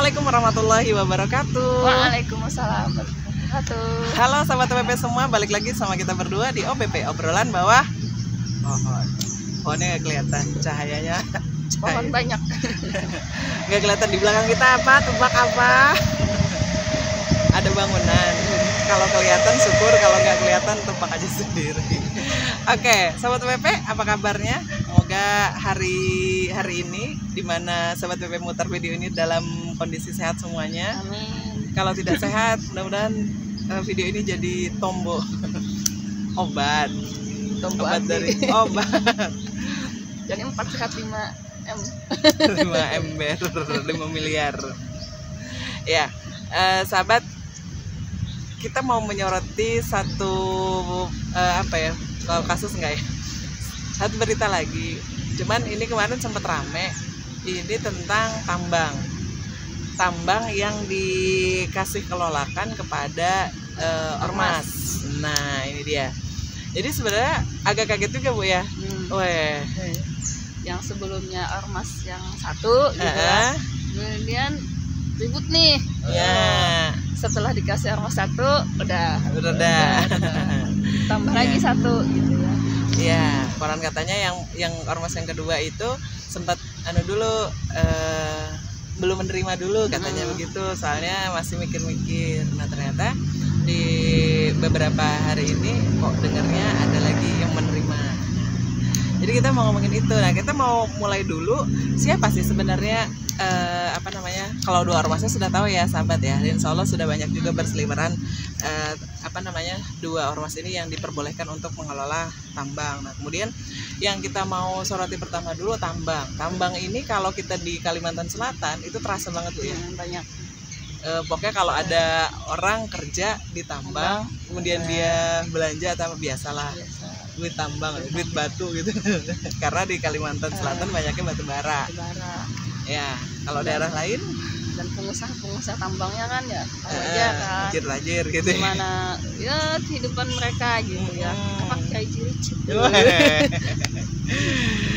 Assalamualaikum warahmatullahi wabarakatuh. Waalaikumsalam warahmatullahi wabarakatuh. Halo sahabat OPP semua, balik lagi sama kita berdua di OPP, obrolan bawah pohon. Pohonnya nggak kelihatan cahayanya. Pohon banyak. Nggak kelihatan di belakang kita apa? Tebak apa? Ada bangunan. Kalau kelihatan syukur, kalau nggak kelihatan tebak aja sendiri. Oke, sahabat OPP, apa kabarnya? Semoga hari ini dimana sahabat OPP muter video ini dalam kondisi sehat semuanya. Amin. Kalau tidak sehat, mudah-mudahan video ini jadi tombo obat. Tombo Obat anti. dari obat. Jadi 4 sehat 5 M. 5 ember, 5 miliar. Ya, sahabat, kita mau menyoroti satu apa ya? Kalau kasus enggak ya? Satu berita lagi. Cuman ini kemarin sempat rame. Ini tentang tambang yang dikasih kelolakan kepada ormas. Nah, ini dia. Jadi sebenarnya agak kaget juga, Bu ya. Weh. Yang sebelumnya ormas yang satu gitu ya. Kemudian ribut nih. Ya. Setelah dikasih ormas satu udah. Tambah Ya. lagi satu gitu ya. Iya, koran katanya yang ormas yang kedua itu sempat dulu belum menerima dulu katanya begitu, soalnya masih mikir-mikir. Nah, ternyata di beberapa hari ini kok dengarnya ada lagi yang menerima. Jadi kita mau ngomongin itu. Nah, kita mau mulai dulu siapa sih sebenarnya kalau dua ormasnya sudah tahu ya sahabat ya. Dan insya Allah sudah banyak juga berseliweran dua ormas ini yang diperbolehkan untuk mengelola tambang. Nah, kemudian yang kita mau soroti pertama dulu tambang. Tambang ini kalau kita di Kalimantan Selatan itu terasa banget tuh ya. Banyak. Pokoknya kalau ada orang kerja di tambang, kemudian dia belanja atau biasalah duit tambang, duit batu gitu. Karena di Kalimantan Selatan banyaknya batu bara. Ya, kalau daerah lain dan pengusaha tambangnya kan ya aja kan rajir gitu. Gimana ya kehidupan mereka gitu ya. Pakai ciri-ciri.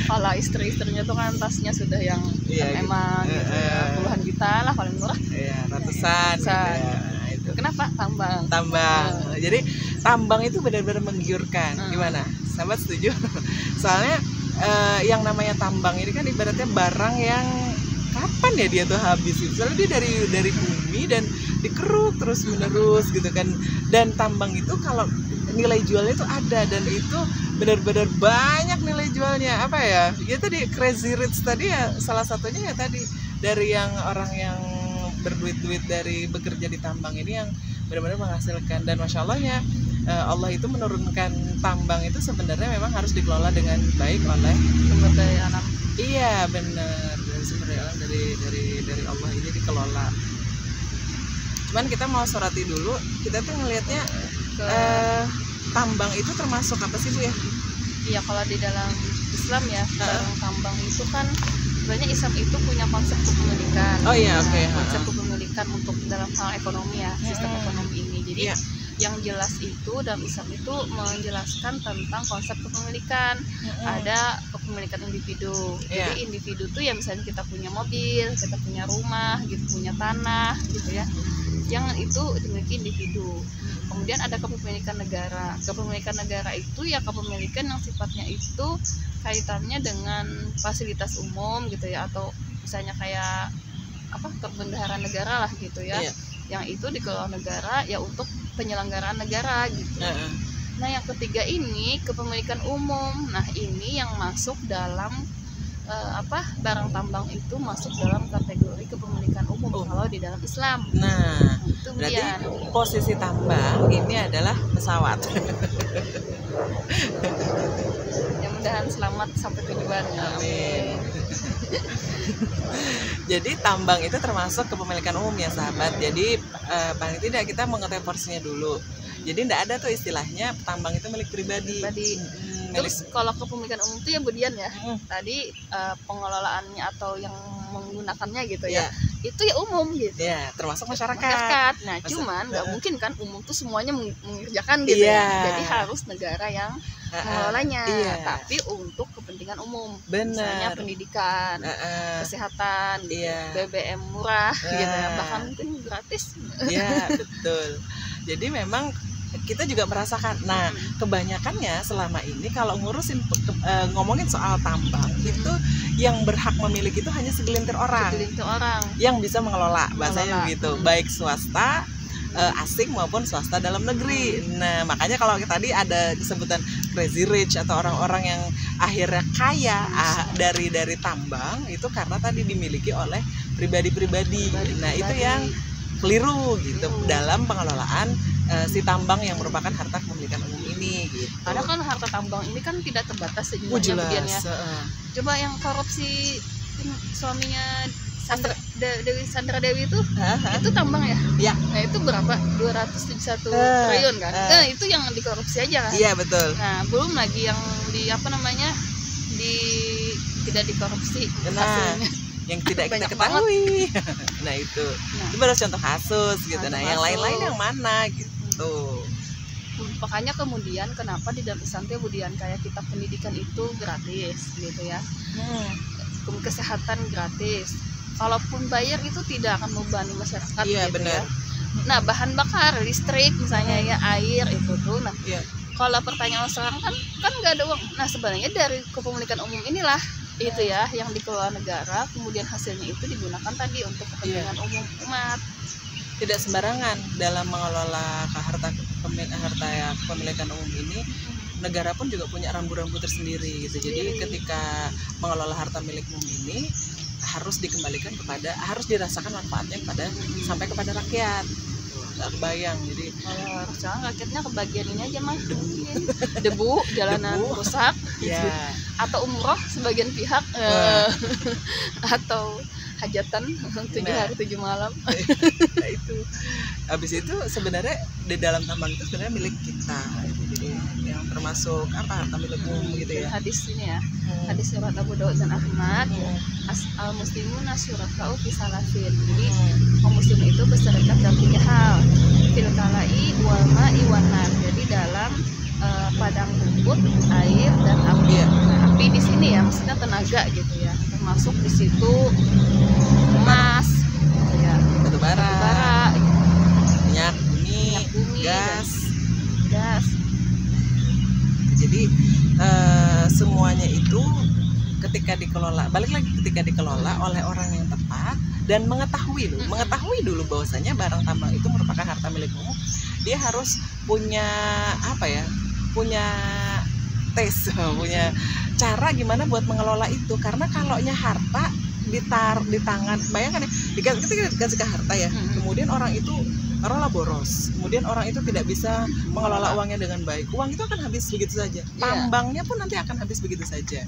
Kalau istri-istrinya tuh kan tasnya sudah yang emang gitu ya, puluhan juta lah paling murah. Iya, ratusan gitu ya. Nah, itu. Kenapa tambang? Jadi tambang itu benar-benar menggiurkan. Gimana? Sahabat setuju? Soalnya yang namanya tambang ini kan ibaratnya barang yang kapan ya dia tuh habis gitu. Soalnya dia dari bumi dan dikeruk terus menerus gitu kan. Dan tambang itu kalau nilai jualnya itu ada, dan itu benar-benar banyak nilai jualnya. Apa ya? Ya tadi crazy rich tadi ya, salah satunya ya tadi dari yang orang yang berduit-duit dari bekerja di tambang ini yang benar-benar menghasilkan. Dan masya Allahnya Allah itu menurunkan tambang itu sebenarnya memang harus dikelola dengan baik oleh Sumber daya alam. Iya benar, dari sumber daya alam dari Allah ini dikelola. Cuman kita mau soroti dulu, kita tuh ngelihatnya tambang itu termasuk apa sih, Bu ya? Iya, kalau di dalam Islam ya, dalam tambang itu kan sebenarnya Islam itu punya konsep kepemilikan. Oh iya, oke. Konsep kepemilikan untuk dalam hal ekonomi ya, sistem ekonomi ini. Jadi yang jelas itu dalam Islam itu menjelaskan tentang konsep kepemilikan. Ada kepemilikan individu. Jadi individu tuh ya misalnya kita punya mobil, kita punya rumah, gitu, punya tanah gitu ya. Yang itu dimiliki individu. Kemudian ada kepemilikan negara. Kepemilikan negara itu ya kepemilikan yang sifatnya itu kaitannya dengan fasilitas umum gitu ya, atau misalnya kayak kebendaharaan negara lah gitu ya. Yang itu dikelola negara ya untuk penyelenggaraan negara gitu. Nah, yang ketiga ini kepemilikan umum. Nah, ini yang masuk dalam barang tambang itu masuk dalam kategori kepemilikan umum kalau di dalam Islam. Nah, itu berarti posisi tambang ini adalah pesawat. Ya, mudahan selamat sampai tujuan. Amin. Jadi tambang itu termasuk kepemilikan umum ya sahabat. Jadi paling tidak kita mengetahui porsinya dulu. Jadi tidak ada tuh istilahnya tambang itu milik pribadi. Terus kalau kepemilikan umum itu ya Budian ya. Tadi pengelolaannya atau yang menggunakannya gitu ya. Itu ya umum gitu. Ya, termasuk masyarakat. Nah, cuman nggak mungkin kan umum tuh semuanya mengerjakan gitu ya. Jadi harus negara yang mengelolanya, iya. tapi untuk kepentingan umum, Benar. misalnya pendidikan, kesehatan, Iya. BBM murah, gitu ya, bahkan mungkin gratis. Ya betul. Jadi memang kita juga merasakan. Nah, kebanyakannya selama ini kalau ngurusin ngomongin soal tambang itu yang berhak memiliki itu hanya segelintir orang yang bisa mengelola, bahasanya begitu, baik swasta, asing maupun swasta dalam negeri. Nah, makanya kalau tadi ada sebutan crazy rich atau orang-orang yang akhirnya kaya dari tambang itu karena tadi dimiliki oleh pribadi-pribadi. Nah, itu yang keliru gitu dalam pengelolaan si tambang yang merupakan harta kepemilikan umum ini gitu. Karena kan harta tambang ini kan tidak terbatas jumlahnya, kemudian ya. Coba yang korupsi suaminya Sandra Dewi itu tambang ya? Ya. Nah, itu berapa? 271 triliun kan? Nah, itu yang dikorupsi aja kan? Iya, betul. Nah, belum lagi yang tidak dikorupsi hasilnya. Yang tidak kita ketahui. Nah, itu baru contoh kasus gitu. Nah, yang lain-lain yang mana gitu. Makanya kemudian kenapa di dalam Islam kemudian kayak kita pendidikan itu gratis gitu ya. Kesehatan gratis. Kalaupun bayar itu tidak akan membebani masyarakat gitu ya. Nah, bahan bakar, listrik misalnya ya, air itu tuh. Nah, kalau pertanyaan sekarang kan nggak ada uang. Nah, sebenarnya dari kepemilikan umum inilah itu ya yang dikelola negara, kemudian hasilnya itu digunakan tadi untuk kepentingan umum umat. Tidak sembarangan dalam mengelola harta kepemilikan umum ini. Negara pun juga punya rambu-rambu tersendiri gitu. Jadi ketika mengelola harta milik umum ini harus dirasakan manfaatnya sampai kepada rakyat. Nggak kebayang. Jadi kalau sekarang rakyatnya kebagian ini aja mah, debu jalanan rusak, atau umroh sebagian pihak, atau hajatan 7 hari 7 malam. Nah, itu habis itu sebenarnya di dalam tambang itu sebenarnya milik kita. Jadi yang termasuk harta milik umum gitu ya. Hadis ini ya, hadis surat Abu Daud dan Ahmad, al muslimun syuraka'u fi salasin. Jadi kaum muslim itu berserikat dalam 3 hal, fil kalai wal ma'i wan nar. Jadi dalam padang rumput, air dan api. Nah, api di sini ya maksudnya tenaga gitu ya, termasuk di situ emas, ya, batu bara, minyak bumi, gas. Jadi semuanya itu ketika dikelola oleh orang yang tepat dan mengetahui dulu bahwasanya barang tambang itu merupakan harta milik umum, dia harus punya punya cara gimana buat mengelola itu. Karena kalaunya harta di tangan, bayangkan ya, dikasih ke harta ya, kemudian orang itu taruhlah boros, kemudian orang itu tidak bisa mengelola uangnya dengan baik, uang itu akan habis begitu saja. Tambangnya pun nanti akan habis begitu saja.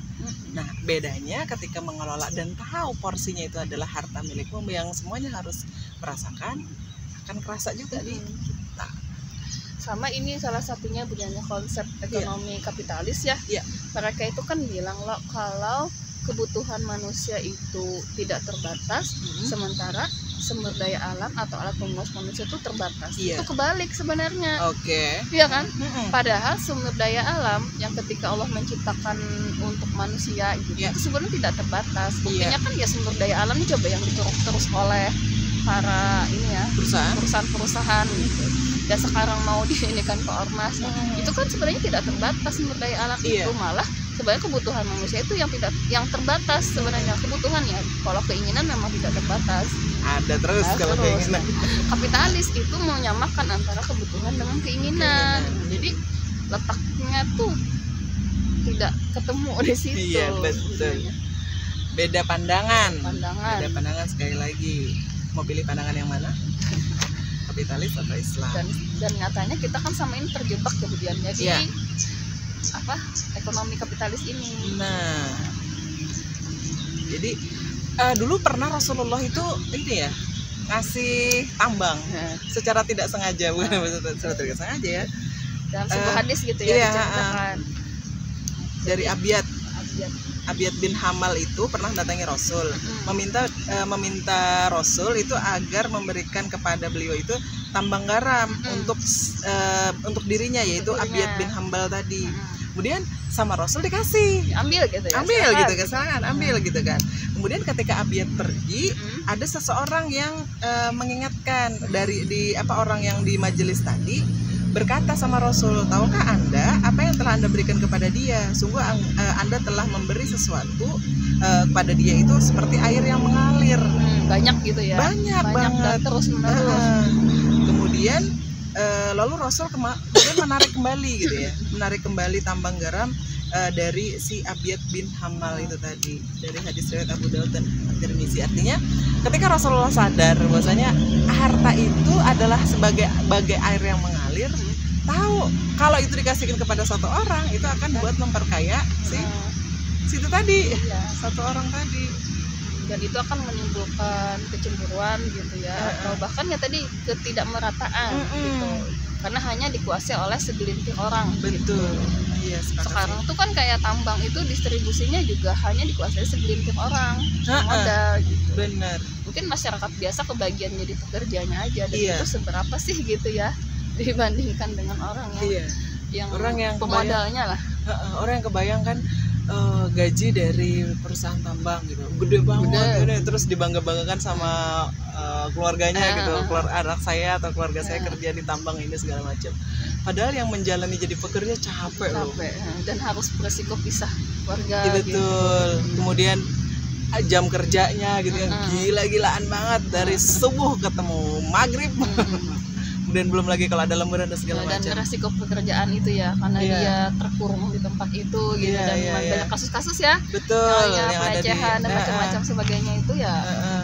Nah, bedanya ketika mengelola dan tahu porsinya itu adalah harta milik umum yang semuanya harus merasakan, akan kerasa juga di kita. Sama ini salah satunya budaya konsep ekonomi kapitalis ya. Mereka itu kan bilang loh kalau kebutuhan manusia itu tidak terbatas, sementara sumber daya alam atau alat pemuas manusia itu terbatas. Itu kebalik sebenarnya. Iya kan? Padahal sumber daya alam yang ketika Allah menciptakan untuk manusia gitu, itu sebenarnya tidak terbatas. Buktinya kan ya sumber daya alam ini coba yang dikeruk terus oleh para perusahaan gitu. Dan sekarang mau diinikan ke ormas, itu kan sebenarnya tidak terbatas sumber daya alam itu, malah sebenarnya kebutuhan manusia itu yang terbatas sebenarnya kebutuhannya. Kalau keinginan memang tidak terbatas. Ada terus kalau keinginan. Kapitalis itu menyamakan antara kebutuhan dengan keinginan. Jadi letaknya tuh tidak ketemu di situ. Iya, betul. Beda pandangan. Beda pandangan sekali lagi. Mau pilih pandangan yang mana? Kapitalis atau Islam? Dan nyatanya kita kan sama ini terjebak kemudian jadi ekonomi kapitalis ini. Nah, jadi dulu pernah Rasulullah itu ini ya ngasih tambang secara tidak sengaja, secara tidak sengaja ya. Dalam sebuah hadis gitu ya diceritakan. Dari Abiyad bin Hamal itu pernah datangi Rasul, meminta Rasul itu agar memberikan kepada beliau itu tambang garam untuk dirinya, yaitu Abiyad bin Hambal tadi. Kemudian sama Rasul dikasih, ambil gitu ya, ambil gitu kan, silakan ambil gitu kan. Kemudian ketika Abiyat pergi, ada seseorang yang mengingatkan orang yang di majelis tadi berkata sama Rasul, tahukah Anda apa yang telah Anda berikan kepada dia? Sungguh Anda telah memberi sesuatu kepada dia itu seperti air yang mengalir. Banyak gitu ya, banyak banget dan terus menerus. Kemudian lalu Rasul kemudian menarik kembali gitu ya, menarik kembali tambang garam dari si Abiyat bin Hamal itu tadi, dari hadis riwayat Abu Daud dan Tirmizi. Artinya ketika Rasulullah sadar bahwasanya harta itu adalah sebagai air yang mengalir, tahu kalau itu dikasihkan kepada satu orang itu akan buat memperkaya situ tadi, satu orang tadi, dan itu akan menimbulkan kecemburuan gitu ya, atau bahkan ya tadi ketidakmerataan gitu, karena hanya dikuasai oleh segelintir orang. Betul. Gitu. Iya, sekarang tuh kan kayak tambang itu distribusinya juga hanya dikuasai segelintir orang, modal gitu. Benar. Mungkin masyarakat biasa kebagian jadi pekerjanya aja, dan itu seberapa sih gitu ya dibandingkan dengan orang yang orang yang pemodalnya lah. Orang yang kebayangkan gaji dari perusahaan tambang gitu gede banget, gede. Terus dibangga-banggakan sama keluarganya gitu, anak saya atau keluarga saya kerja di tambang ini segala macam. Padahal yang menjalani jadi pekerja capek loh, dan harus beresiko pisah keluarga. Betul. Gitu. Kemudian jam kerjanya gitu yang gila-gilaan banget, dari subuh ketemu maghrib. Kemudian belum lagi kalau ada lemburan dan segala macam. Dan resiko pekerjaan itu ya, karena dia terkurung di tempat itu gitu, dan banyak kasus-kasus ya. Betul. Yang pelecehan dan macam-macam sebagainya itu ya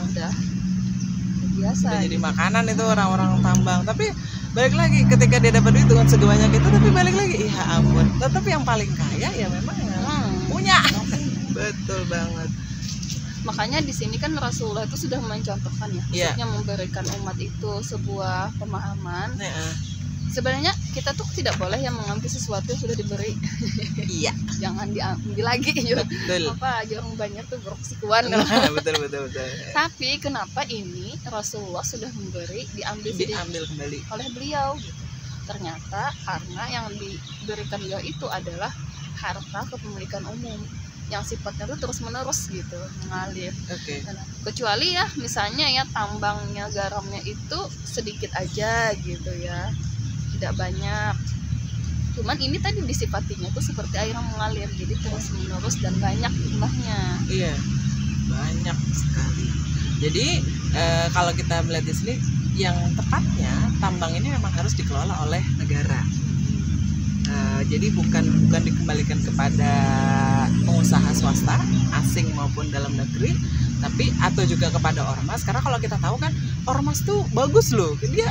udah biasa. Udah jadi makanan itu orang-orang tambang. Tapi balik lagi ketika dia dapat duit dengan sebanyak itu, tapi balik lagi, ya ampun, tetap yang paling kaya ya memang punya. Betul banget. Makanya di sini kan Rasulullah itu sudah mencontohkan ya, maksudnya memberikan umat itu sebuah pemahaman. Sebenarnya kita tuh tidak boleh yang mengambil sesuatu yang sudah diberi. Iya. Jangan diambil lagi. Betul. Apa jangan banyak tuh beroksikuan. Betul. Tapi kenapa ini Rasulullah sudah memberi diambil kembali oleh beliau gitu. Ternyata karena yang diberikan beliau itu adalah harta kepemilikan umum yang sifatnya itu terus menerus gitu, mengalir. Kecuali ya misalnya ya tambangnya garamnya itu sedikit aja gitu ya, tidak banyak. Cuman ini tadi disifatinya tuh seperti air yang mengalir, jadi terus menerus dan banyak jumlahnya. Iya, banyak sekali. Jadi kalau kita melihat di sini, yang tepatnya tambang ini memang harus dikelola oleh negara. Jadi bukan dikembalikan kepada pengusaha swasta asing maupun dalam negeri, tapi atau juga kepada ormas. Karena kalau kita tahu kan ormas tuh bagus loh, dia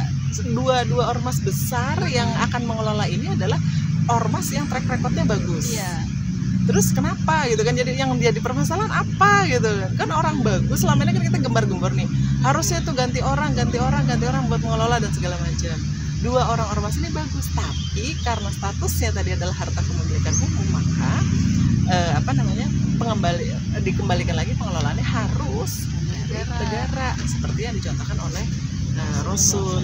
dua ormas besar yang akan mengelola ini adalah ormas yang track recordnya bagus. Terus kenapa gitu kan, jadi yang jadi permasalahan apa gitu kan, orang bagus selama ini kan kita gembar-gembor nih, harusnya tuh ganti orang buat mengelola dan segala macam. Dua orang ormas ini bagus, tapi karena statusnya tadi adalah harta kepemilikan umum, maka dikembalikan lagi pengelolaannya harus negara seperti yang dicontohkan oleh Rasul.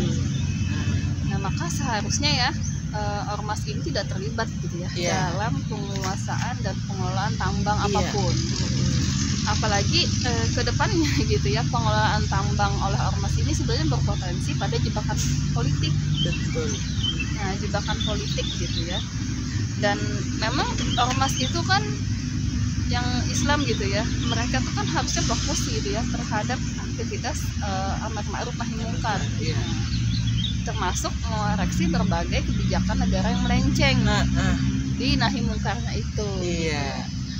Nah maka seharusnya ya ormas ini tidak terlibat gitu ya dalam penguasaan dan pengelolaan tambang apapun. Apalagi ke depannya gitu ya, pengelolaan tambang oleh ormas ini sebenarnya berpotensi pada jebakan politik. Betul. Nah, jebakan politik gitu ya. Dan memang ormas itu kan yang Islam gitu ya, mereka tuh kan harusnya fokus gitu ya terhadap aktivitas amar ma'ruf nahi munkar. Termasuk mengoreksi berbagai kebijakan negara yang melenceng di nahi munkarnya itu.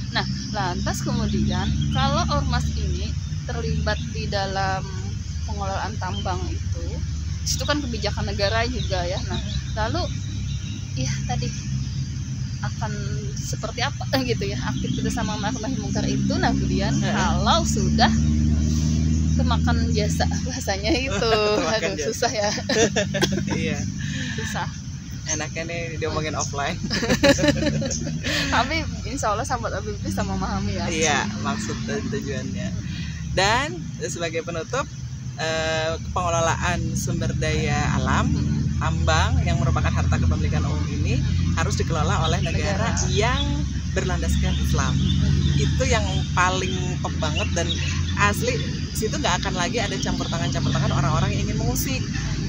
Nah, lantas kemudian kalau ormas ini terlibat di dalam pengelolaan tambang itu kan kebijakan negara juga ya. Nah, lalu ya tadi akan seperti apa gitu ya aktivitas sama ma'ruf nahi munkar itu. Nah, kemudian kalau sudah kemakan jasa bahasanya itu, aduh susah ya. Iya. Susah. Enaknya nih dia ngomongin offline. Tapi insya Allah sahabat Habib bisa memahami ya. Iya, maksud dan tujuannya. Dan sebagai penutup, pengelolaan sumber daya alam tambang yang merupakan harta kepemilikan umum ini harus dikelola oleh negara yang berlandaskan Islam. Itu yang paling top banget, dan asli situ nggak akan lagi ada campur tangan orang-orang yang ingin mengusik,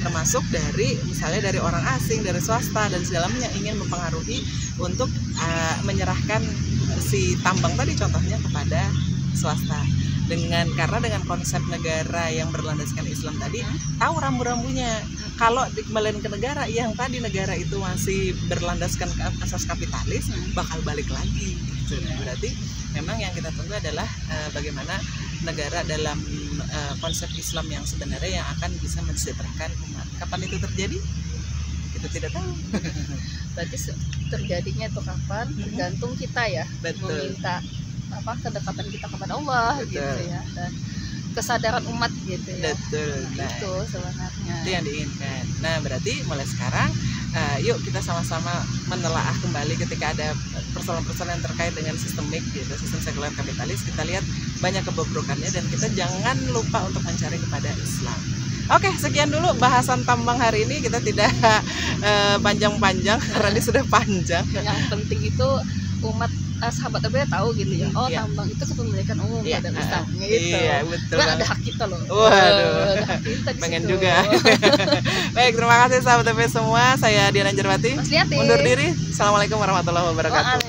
termasuk dari misalnya dari orang asing, dari swasta dan segala macam yang ingin mempengaruhi untuk menyerahkan si tambang tadi contohnya kepada swasta. Karena dengan konsep negara yang berlandaskan Islam tadi, tahu rambu-rambunya. Kalau dikembalikan ke negara yang tadi negara itu masih berlandaskan asas kapitalis, bakal balik lagi. Berarti memang yang kita tunggu adalah bagaimana negara dalam konsep Islam yang sebenarnya yang akan bisa mensejahterakan umat. Kapan itu terjadi? Kita tidak tahu. Berarti terjadinya itu kapan? Tergantung kita ya. Betul. Meminta kedekatan kita kepada Allah. Betul. Gitu ya, dan kesadaran umat gitu ya. Betul. Nah, itu sebenarnya itu yang diinginkan. Nah, berarti mulai sekarang yuk kita sama-sama menelaah kembali ketika ada persoalan-persoalan yang terkait dengan sistemik gitu, sistem sekuler kapitalis. Kita lihat banyak kebobrokannya dan kita jangan lupa untuk mencari kepada Islam. Oke, sekian dulu bahasan tambang hari ini. Kita tidak panjang-panjang karena ini sudah panjang. Yang penting itu umat sahabat Abel tahu gitu ya. Oh, tambang itu kepemilikan umum pada Islam gitu. Iya, betul. Nah, ada hak kita loh. Waduh. Ada hak kita di pengen situ. Juga. Baik, terima kasih sahabat Abel semua. Saya Diana Jerwati. Mas Liati. Undur diri. Assalamualaikum warahmatullahi wabarakatuh.